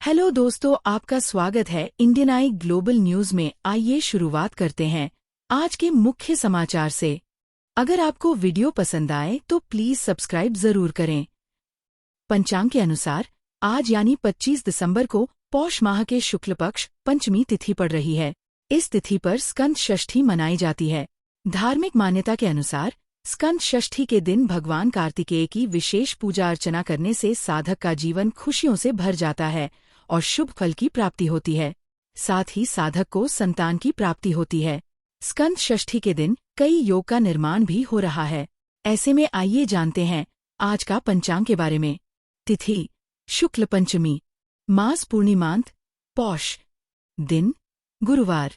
Hello दोस्तों, आपका स्वागत है इंडियन आई ग्लोबल न्यूज में। आइए शुरुआत करते हैं आज के मुख्य समाचार से। अगर आपको वीडियो पसंद आए तो प्लीज सब्सक्राइब जरूर करें। पंचांग के अनुसार आज यानी 25 दिसंबर को पौष माह के शुक्ल पक्ष पंचमी तिथि पड़ रही है। इस तिथि पर स्कंद षष्ठी मनाई जाती है। धार्मिक मान्यता के अनुसार स्कंद षष्ठी के दिन भगवान कार्तिकेय की विशेष पूजा अर्चना करने से साधक का जीवन खुशियों से भर जाता है और शुभ फल की प्राप्ति होती है। साथ ही साधक को संतान की प्राप्ति होती है। स्कंद षष्ठी के दिन कई योग का निर्माण भी हो रहा है। ऐसे में आइए जानते हैं आज का पंचांग के बारे में। तिथि शुक्ल पंचमी, मास पूर्णिमांत पौष, दिन गुरुवार,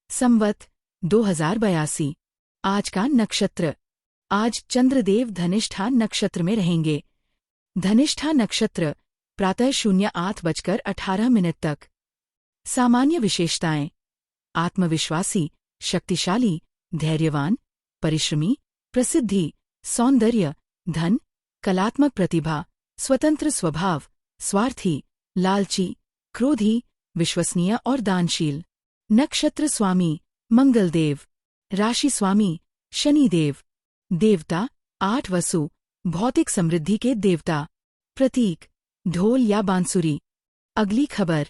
संवत 2082। आज का नक्षत्र, आज चंद्रदेव धनिष्ठा नक्षत्र में रहेंगे। धनिष्ठा नक्षत्र प्रातः 08:18 तक। सामान्य विशेषताएं: आत्मविश्वासी, शक्तिशाली, धैर्यवान, परिश्रमी, प्रसिद्धि, सौंदर्य, धन, कलात्मक प्रतिभा, स्वतंत्र स्वभाव, स्वार्थी, लालची, क्रोधी, विश्वसनीय और दानशील। नक्षत्र स्वामी मंगलदेव, राशि स्वामी शनिदेव। देवता 8 वसु, भौतिक समृद्धि के देवता। प्रतीक ढोल या बांसुरी। अगली खबर,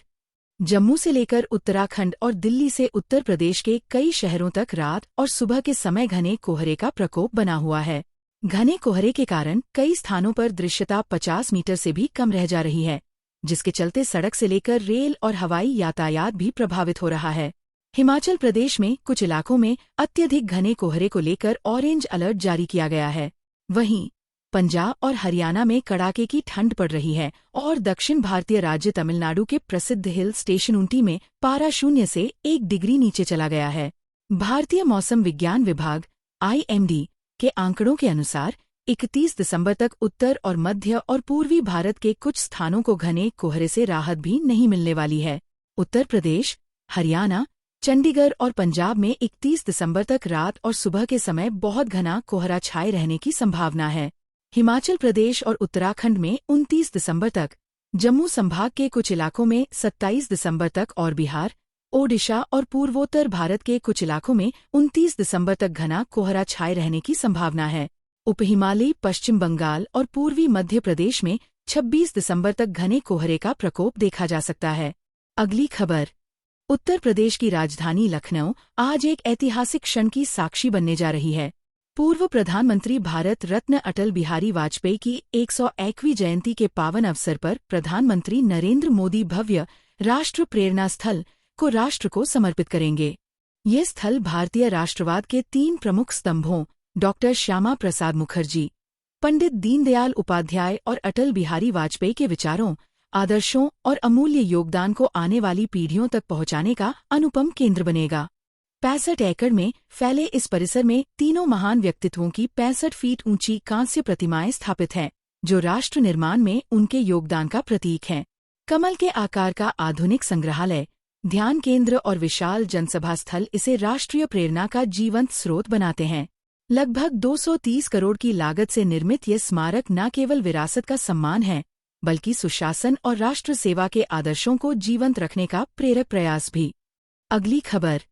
जम्मू से लेकर उत्तराखंड और दिल्ली से उत्तर प्रदेश के कई शहरों तक रात और सुबह के समय घने कोहरे का प्रकोप बना हुआ है। घने कोहरे के कारण कई स्थानों पर दृश्यता 50 मीटर से भी कम रह जा रही है, जिसके चलते सड़क से लेकर रेल और हवाई यातायात भी प्रभावित हो रहा है। हिमाचल प्रदेश में कुछ इलाकों में अत्यधिक घने कोहरे को लेकर ऑरेंज अलर्ट जारी किया गया है। वहीं पंजाब और हरियाणा में कड़ाके की ठंड पड़ रही है और दक्षिण भारतीय राज्य तमिलनाडु के प्रसिद्ध हिल स्टेशन ऊटी में पारा 0 से 1 डिग्री नीचे चला गया है। भारतीय मौसम विज्ञान विभाग (IMD) के आंकड़ों के अनुसार 31 दिसंबर तक उत्तर और मध्य और पूर्वी भारत के कुछ स्थानों को घने कोहरे से राहत भी नहीं मिलने वाली है। उत्तर प्रदेश, हरियाणा, चंडीगढ़ और पंजाब में 31 दिसंबर तक रात और सुबह के समय बहुत घना कोहरा छाए रहने की संभावना है। हिमाचल प्रदेश और उत्तराखंड में 29 दिसंबर तक, जम्मू संभाग के कुछ इलाकों में 27 दिसंबर तक और बिहार, ओडिशा और पूर्वोत्तर भारत के कुछ इलाकों में 29 दिसंबर तक घना कोहरा छाए रहने की संभावना है। उपहिमालयी पश्चिम बंगाल और पूर्वी मध्य प्रदेश में 26 दिसंबर तक घने कोहरे का प्रकोप देखा जा सकता है। अगली खबर, उत्तर प्रदेश की राजधानी लखनऊ आज एक ऐतिहासिक क्षण की साक्षी बनने जा रही है। पूर्व प्रधानमंत्री भारत रत्न अटल बिहारी वाजपेयी की 101वीं जयंती के पावन अवसर पर प्रधानमंत्री नरेंद्र मोदी भव्य राष्ट्र प्रेरणा स्थल को राष्ट्र को समर्पित करेंगे। ये स्थल भारतीय राष्ट्रवाद के 3 प्रमुख स्तंभों डॉक्टर श्यामा प्रसाद मुखर्जी, पंडित दीनदयाल उपाध्याय और अटल बिहारी वाजपेयी के विचारों, आदर्शों और अमूल्य योगदान को आने वाली पीढ़ियों तक पहुंचाने का अनुपम केंद्र बनेगा। 65 एकड़ में फैले इस परिसर में तीनों महान व्यक्तित्वों की 65 फीट ऊंची कांस्य प्रतिमाएं स्थापित हैं, जो राष्ट्र निर्माण में उनके योगदान का प्रतीक हैं। कमल के आकार का आधुनिक संग्रहालय, ध्यान केंद्र और विशाल जनसभा स्थल इसे राष्ट्रीय प्रेरणा का जीवंत स्रोत बनाते हैं। लगभग 230 करोड़ की लागत से निर्मित ये स्मारक न केवल विरासत का सम्मान है, बल्कि सुशासन और राष्ट्र सेवा के आदर्शों को जीवंत रखने का प्रेरक प्रयास भी। अगली खबर,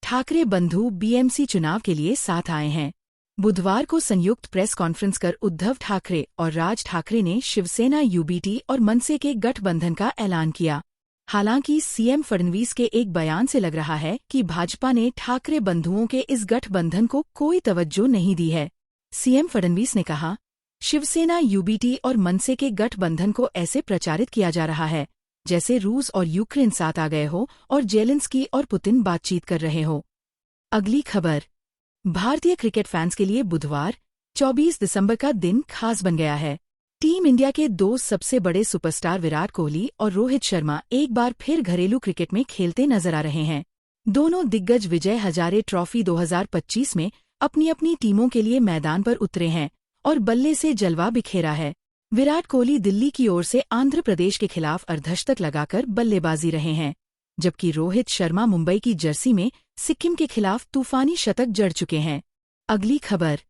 ठाकरे बंधु BMC चुनाव के लिए साथ आए हैं। बुधवार को संयुक्त प्रेस कॉन्फ्रेंस कर उद्धव ठाकरे और राज ठाकरे ने शिवसेना UBT और मनसे के गठबंधन का ऐलान किया। हालांकि CM फडणवीस के एक बयान से लग रहा है कि भाजपा ने ठाकरे बंधुओं के इस गठबंधन को कोई तवज्जो नहीं दी है। CM फडणवीस ने कहा, शिवसेना UBT और मनसे के गठबंधन को ऐसे प्रचारित किया जा रहा है जैसे रूस और यूक्रेन साथ आ गए हो और जेलेंस्की और पुतिन बातचीत कर रहे हो। अगली खबर, भारतीय क्रिकेट फैंस के लिए बुधवार 24 दिसंबर का दिन खास बन गया है। टीम इंडिया के 2 सबसे बड़े सुपरस्टार विराट कोहली और रोहित शर्मा एक बार फिर घरेलू क्रिकेट में खेलते नजर आ रहे हैं। दोनों दिग्गज विजय हजारे ट्रॉफी 2025 में अपनी अपनी टीमों के लिए मैदान पर उतरे हैं और बल्ले से जलवा बिखेरा है। विराट कोहली दिल्ली की ओर से आंध्र प्रदेश के खिलाफ अर्धशतक लगाकर बल्लेबाजी रहे हैं, जबकि रोहित शर्मा मुंबई की जर्सी में सिक्किम के खिलाफ तूफानी शतक जड़ चुके हैं। अगली खबर,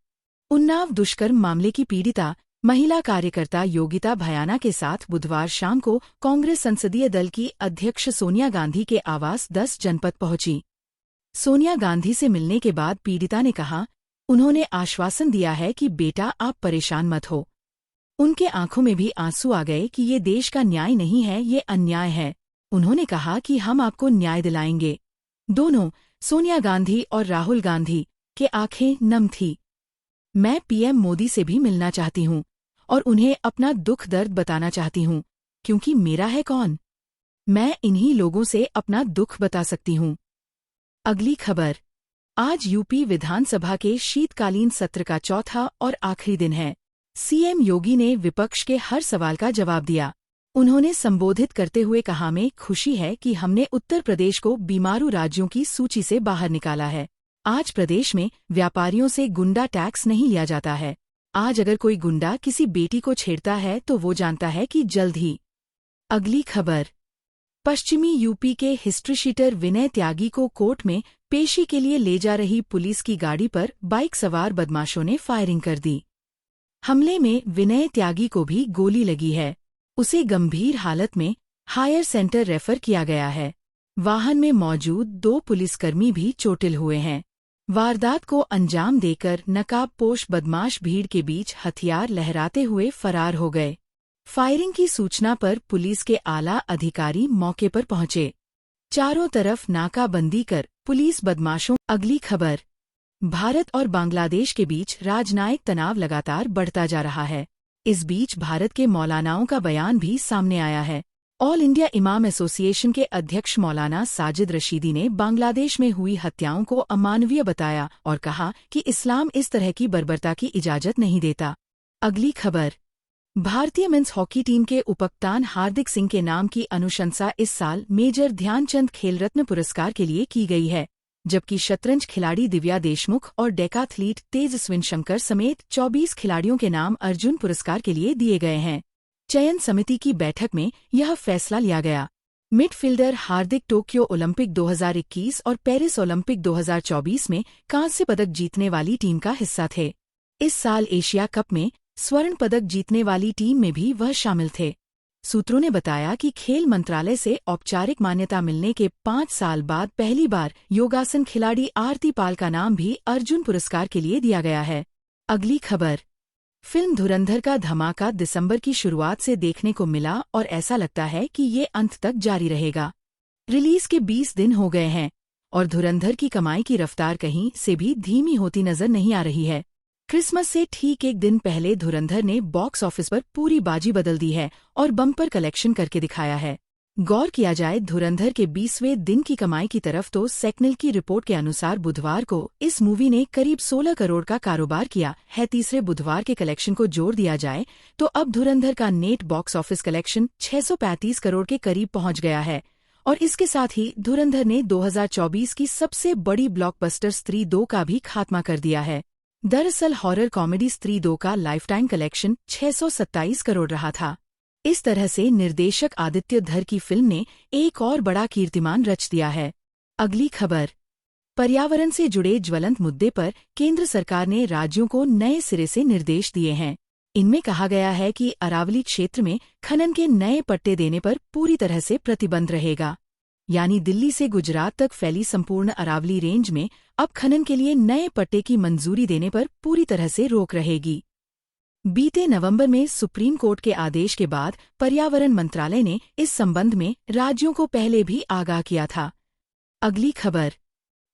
उन्नाव दुष्कर्म मामले की पीड़िता महिला कार्यकर्ता योगिता भयाना के साथ बुधवार शाम को कांग्रेस संसदीय दल की अध्यक्ष सोनिया गांधी के आवास 10 जनपद पहुंची। सोनिया गांधी से मिलने के बाद पीड़िता ने कहा, उन्होंने आश्वासन दिया है कि बेटा आप परेशान मत हो। उनके आंखों में भी आंसू आ गए कि ये देश का न्याय नहीं है, ये अन्याय है। उन्होंने कहा कि हम आपको न्याय दिलाएंगे। दोनों, सोनिया गांधी और राहुल गांधी, के आंखें नम थी। मैं पीएम मोदी से भी मिलना चाहती हूँ और उन्हें अपना दुख दर्द बताना चाहती हूँ, क्योंकि मेरा है कौन? मैं इन्हीं लोगों से अपना दुख बता सकती हूँ। अगली खबर। आज यूपी विधानसभा के शीतकालीन सत्र का चौथा और आखिरी दिन है। सीएम योगी ने विपक्ष के हर सवाल का जवाब दिया। उन्होंने संबोधित करते हुए कहा, में खुशी है कि हमने उत्तर प्रदेश को बीमारू राज्यों की सूची से बाहर निकाला है। आज प्रदेश में व्यापारियों से गुंडा टैक्स नहीं लिया जाता है। आज अगर कोई गुंडा किसी बेटी को छेड़ता है तो वो जानता है कि जल्द ही। अगली खबर। पश्चिमी यूपी के हिस्ट्री शीटर विनय त्यागी को कोर्ट में पेशी के लिए ले जा रही पुलिस की गाड़ी पर बाइक सवार बदमाशों ने फायरिंग कर दी। हमले में विनय त्यागी को भी गोली लगी है। उसे गंभीर हालत में हायर सेंटर रेफर किया गया है। वाहन में मौजूद 2 पुलिसकर्मी भी चोटिल हुए हैं। वारदात को अंजाम देकर नकाबपोश बदमाश भीड़ के बीच हथियार लहराते हुए फरार हो गए। फायरिंग की सूचना पर पुलिस के आला अधिकारी मौके पर पहुंचे। चारों तरफ नाकाबंदी कर पुलिस बदमाशों। अगली खबर। भारत और बांग्लादेश के बीच राजनयिक तनाव लगातार बढ़ता जा रहा है। इस बीच भारत के मौलानाओं का बयान भी सामने आया है। ऑल इंडिया इमाम एसोसिएशन के अध्यक्ष मौलाना साजिद रशीदी ने बांग्लादेश में हुई हत्याओं को अमानवीय बताया और कहा कि इस्लाम इस तरह की बर्बरता की इजाजत नहीं देता। अगली खबर। भारतीय मेंस हॉकी टीम के उपकप्तान हार्दिक सिंह के नाम की अनुशंसा इस साल मेजर ध्यानचंद खेल रत्न पुरस्कार के लिए की गई है, जबकि शतरंज खिलाड़ी दिव्या देशमुख और डेकाथलीट तेजस्विन शंकर समेत 24 खिलाड़ियों के नाम अर्जुन पुरस्कार के लिए दिए गए हैं। चयन समिति की बैठक में यह फैसला लिया गया। मिडफील्डर हार्दिक टोक्यो ओलंपिक 2021 और पेरिस ओलंपिक 2024 में कांस्य पदक जीतने वाली टीम का हिस्सा थे। इस साल एशिया कप में स्वर्ण पदक जीतने वाली टीम में भी वह शामिल थे। सूत्रों ने बताया कि खेल मंत्रालय से औपचारिक मान्यता मिलने के 5 साल बाद पहली बार योगासन खिलाड़ी आरती पाल का नाम भी अर्जुन पुरस्कार के लिए दिया गया है। अगली खबर। फिल्म धुरंधर का धमाका दिसंबर की शुरुआत से देखने को मिला और ऐसा लगता है कि ये अंत तक जारी रहेगा। रिलीज के 20 दिन हो गए हैं और धुरंधर की कमाई की रफ्तार कहीं से भी धीमी होती नजर नहीं आ रही है। क्रिसमस से ठीक एक दिन पहले धुरंधर ने बॉक्स ऑफिस पर पूरी बाजी बदल दी है और बम्पर कलेक्शन करके दिखाया है। गौर किया जाए धुरंधर के 20वें दिन की कमाई की तरफ तो सेक्निल की रिपोर्ट के अनुसार बुधवार को इस मूवी ने करीब 16 करोड़ का कारोबार किया है। तीसरे बुधवार के कलेक्शन को जोड़ दिया जाए तो अब धुरंधर का net box office collection 635 crore के करीब पहुंच गया है और इसके साथ ही धुरंधर ने 2024 की सबसे बड़ी ब्लॉकबस्टर स्त्री 2 का भी खात्मा कर दिया है। दरअसल हॉरर कॉमेडी स्त्री 2 का लाइफटाइम कलेक्शन 627 करोड़ रहा था। इस तरह से निर्देशक आदित्य धर की फिल्म ने एक और बड़ा कीर्तिमान रच दिया है। अगली खबर। पर्यावरण से जुड़े ज्वलंत मुद्दे पर केंद्र सरकार ने राज्यों को नए सिरे से निर्देश दिए हैं। इनमें कहा गया है कि अरावली क्षेत्र में खनन के नए पट्टे देने पर पूरी तरह से प्रतिबंध रहेगा, यानी दिल्ली से गुजरात तक फैली संपूर्ण अरावली रेंज में अब खनन के लिए नए पट्टे की मंजूरी देने पर पूरी तरह से रोक रहेगी। बीते नवंबर में सुप्रीम कोर्ट के आदेश के बाद पर्यावरण मंत्रालय ने इस संबंध में राज्यों को पहले भी आगाह किया था। अगली खबर।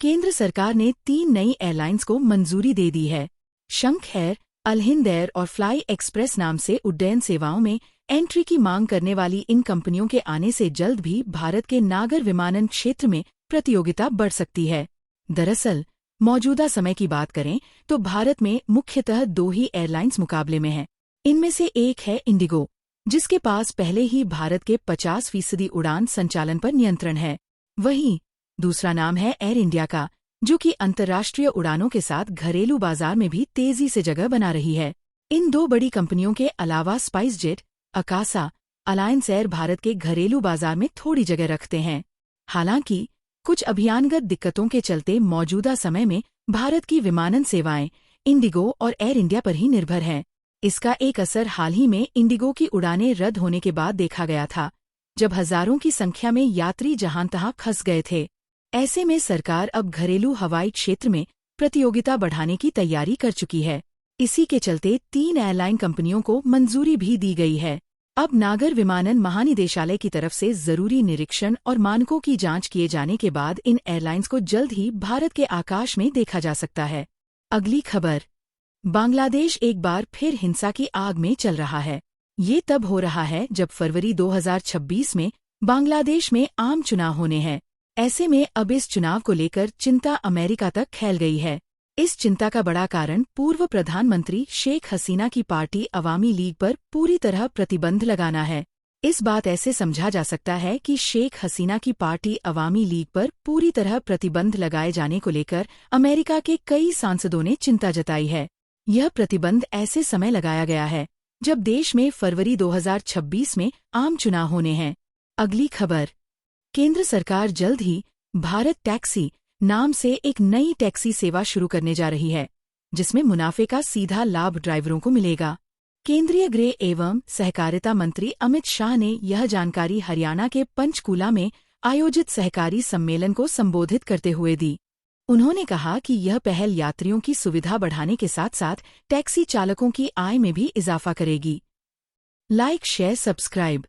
केंद्र सरकार ने 3 नई एयरलाइंस को मंजूरी दे दी है। शंख एयर, अल हिंद एयर और फ्लाई एक्सप्रेस नाम से उड्डयन सेवाओं में एंट्री की मांग करने वाली इन कंपनियों के आने से जल्द भी भारत के नागर विमानन क्षेत्र में प्रतियोगिता बढ़ सकती है। दरअसल मौजूदा समय की बात करें तो भारत में मुख्यतः 2 ही एयरलाइंस मुकाबले में हैं। इनमें से एक है इंडिगो, जिसके पास पहले ही भारत के 50% उड़ान संचालन पर नियंत्रण है। वहीं दूसरा नाम है एयर इंडिया का, जो कि अंतर्राष्ट्रीय उड़ानों के साथ घरेलू बाजार में भी तेजी से जगह बना रही है। इन 2 बड़ी कंपनियों के अलावा SpiceJet, Akasa, alliance air Bharat के घरेलू बाजार में थोड़ी जगह रखते हैं। हालांकि कुछ अभियानगत दिक्कतों के चलते मौजूदा समय में भारत की विमानन सेवाएं इंडिगो और एयर इंडिया पर ही निर्भर हैं। इसका एक असर हाल ही में इंडिगो की उड़ानें रद्द होने के बाद देखा गया था, जब हजारों की संख्या में यात्री जहां-तहां फंस गए थे। ऐसे में सरकार अब घरेलू हवाई क्षेत्र में प्रतियोगिता बढ़ाने की तैयारी कर चुकी है। इसी के चलते 3 एयरलाइन कंपनियों को मंजूरी भी दी गई है। अब नागर विमानन महानिदेशालय की तरफ से जरूरी निरीक्षण और मानकों की जांच किए जाने के बाद इन एयरलाइंस को जल्द ही भारत के आकाश में देखा जा सकता है। अगली खबर, बांग्लादेश एक बार फिर हिंसा की आग में चल रहा है। ये तब हो रहा है जब फरवरी 2026 में बांग्लादेश में आम चुनाव होने हैं। ऐसे में अब इस चुनाव को लेकर चिंता अमेरिका तक फैल गई है। इस चिंता का बड़ा कारण पूर्व प्रधानमंत्री शेख हसीना की पार्टी अवामी लीग पर पूरी तरह प्रतिबंध लगाना है। इस बात ऐसे समझा जा सकता है कि शेख हसीना की पार्टी अवामी लीग पर पूरी तरह प्रतिबंध लगाए जाने को लेकर अमेरिका के कई सांसदों ने चिंता जताई है। यह प्रतिबंध ऐसे समय लगाया गया है जब देश में फरवरी 2026 में आम चुनाव होने हैं। अगली खबर, केंद्र सरकार जल्द ही भारत टैक्सी नाम से एक नई टैक्सी सेवा शुरू करने जा रही है, जिसमें मुनाफे का सीधा लाभ ड्राइवरों को मिलेगा। केंद्रीय गृह एवं सहकारिता मंत्री अमित शाह ने यह जानकारी हरियाणा के पंचकूला में आयोजित सहकारी सम्मेलन को संबोधित करते हुए दी। उन्होंने कहा कि यह पहल यात्रियों की सुविधा बढ़ाने के साथ साथ टैक्सी चालकों की आय में भी इजाफा करेगी। Like, share, subscribe.